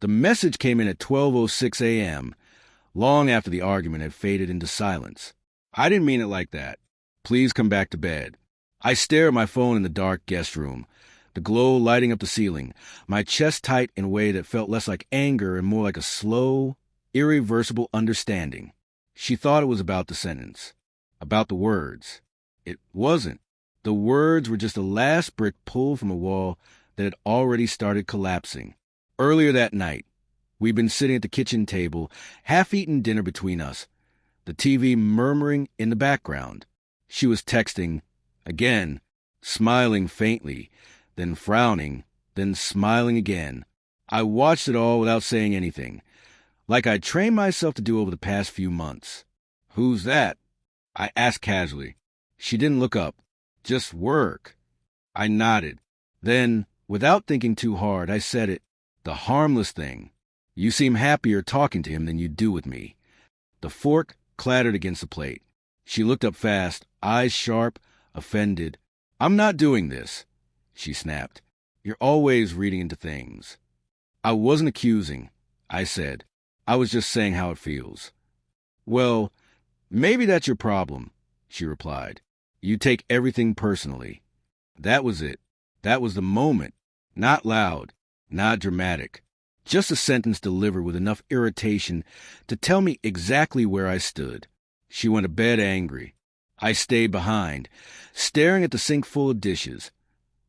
The message came in at 12:06 a.m., long after the argument had faded into silence. I didn't mean it like that. Please come back to bed. I stare at my phone in the dark guest room, the glow lighting up the ceiling, my chest tight in a way that felt less like anger and more like a slow, irreversible understanding. She thought it was about the sentence, about the words. It wasn't. The words were just the last brick pulled from a wall that had already started collapsing. Earlier that night, we'd been sitting at the kitchen table, half-eaten dinner between us, the TV murmuring in the background. She was texting, again, smiling faintly, then frowning, then smiling again. I watched it all without saying anything, like I'd trained myself to do over the past few months. "Who's that?" I asked casually. She didn't look up. "Just work." I nodded. Then, without thinking too hard, I said it. "The Harmless thing. You seem happier talking to him than you do with me." The fork clattered against the plate. She looked up fast, eyes sharp, offended. "I'm not doing this," she snapped. "You're always reading into things." I wasn't accusing, I said. I was just saying how it feels. "Well, maybe that's your problem," she replied. "You take everything personally." That was it. That was the moment. Not loud, not dramatic. Just a sentence delivered with enough irritation to tell me exactly where I stood. She went to bed angry. I stayed behind, staring at the sink full of dishes,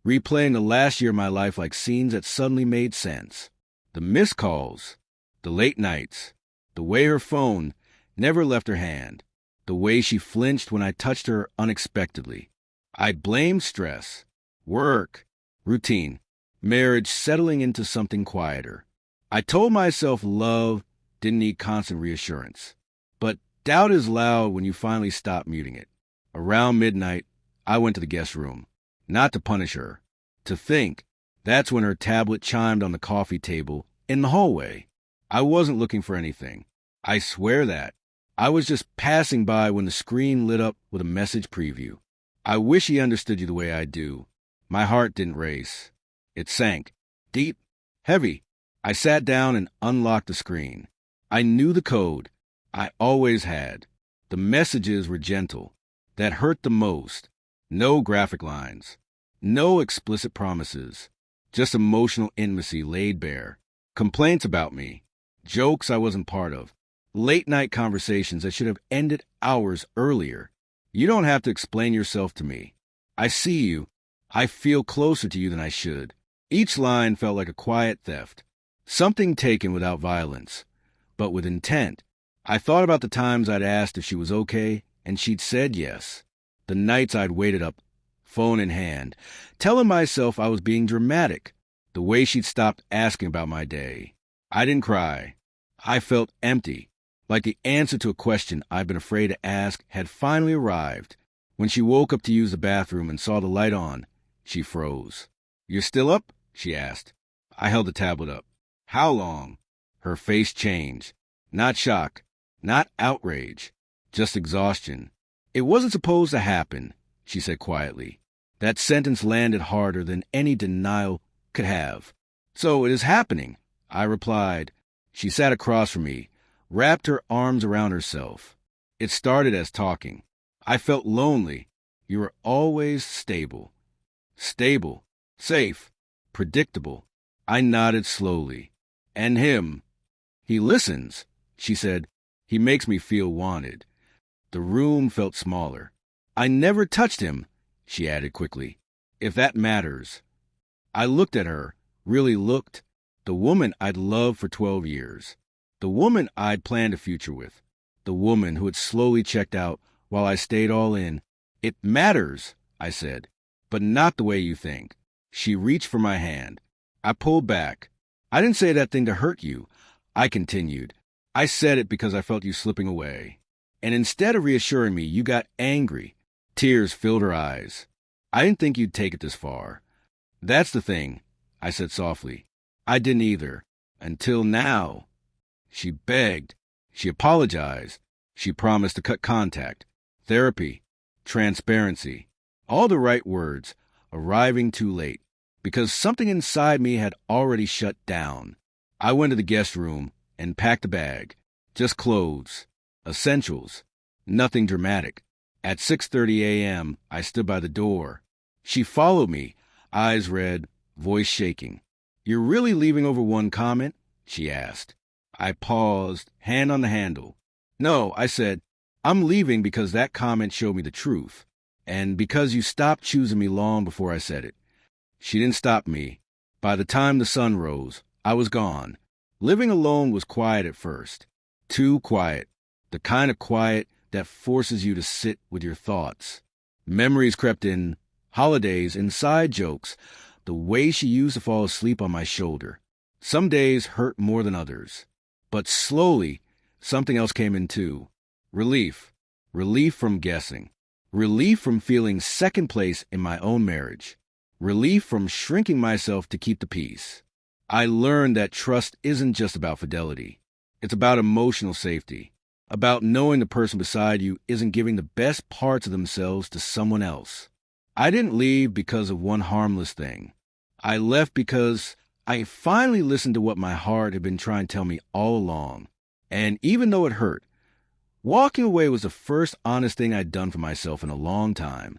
replaying the last year of my life like scenes that suddenly made sense. The missed calls, the late nights, the way her phone never left her hand, the way she flinched when I touched her unexpectedly. I blamed stress, work, routine, marriage settling into something quieter. I told myself love didn't need constant reassurance. But doubt is loud when you finally stop muting it. Around midnight, I went to the guest room. Not to punish her. To think. That's when her tablet chimed on the coffee table in the hallway. I wasn't looking for anything. I swear that. I was just passing by when the screen lit up with a message preview. "I wish he understood you the way I do." My heart didn't race. It sank. Deep. Heavy. I sat down and unlocked the screen. I knew the code. I always had. The messages were gentle. That hurt the most. No graphic lines. No explicit promises. Just emotional intimacy laid bare. Complaints about me. Jokes I wasn't part of. Late-night conversations that should have ended hours earlier. "You don't have to explain yourself to me. I see you. I feel closer to you than I should." Each line felt like a quiet theft. Something taken without violence, but with intent. I thought about the times I'd asked if she was okay, and she'd said yes. The nights I'd waited up, phone in hand, telling myself I was being dramatic. The way she'd stopped asking about my day. I didn't cry. I felt empty, like the answer to a question I'd been afraid to ask had finally arrived. When she woke up to use the bathroom and saw the light on, she froze. "You're still up?" she asked. I held the tablet up. "How long?" Her face changed. Not shock, not outrage, just exhaustion. "It wasn't supposed to happen," she said quietly. That sentence landed harder than any denial could have. "So it is happening," I replied. She sat across from me, wrapped her arms around herself. "It started as talking. I felt lonely. You were always stable. Stable, safe, predictable." I nodded slowly. "And him?" "He listens," she said. "He makes me feel wanted." The room felt smaller. "I never touched him," she added quickly. "If that matters." I looked at her, really looked. The woman I'd loved for 12 years. The woman I'd planned a future with. The woman who had slowly checked out while I stayed all in. "It matters," I said, "but not the way you think." She reached for my hand. I pulled back. "I didn't say that thing to hurt you," I continued. "I said it because I felt you slipping away. And instead of reassuring me, you got angry." Tears filled her eyes. "I didn't think you'd take it this far." "That's the thing," I said softly. "I didn't either. Until now." She begged. She apologized. She promised to cut contact. Therapy. Transparency. All the right words, arriving too late. Because something inside me had already shut down. I went to the guest room and packed a bag. Just clothes. Essentials. Nothing dramatic. At 6:30 a.m., I stood by the door. She followed me, eyes red, voice shaking. "You're really leaving over one comment?" she asked. I paused, hand on the handle. "No," I said. "I'm leaving because that comment showed me the truth, and because you stopped choosing me long before I said it." She didn't stop me. By the time the sun rose, I was gone. Living alone was quiet at first. Too quiet. The kind of quiet that forces you to sit with your thoughts. Memories crept in, holidays, inside jokes, the way she used to fall asleep on my shoulder. Some days hurt more than others. But slowly, something else came in too. Relief. Relief from guessing. Relief from feeling second place in my own marriage. Relief from shrinking myself to keep the peace. I learned that trust isn't just about fidelity. It's about emotional safety. About knowing the person beside you isn't giving the best parts of themselves to someone else. I didn't leave because of one harmless thing. I left because I finally listened to what my heart had been trying to tell me all along. And even though it hurt, walking away was the first honest thing I'd done for myself in a long time.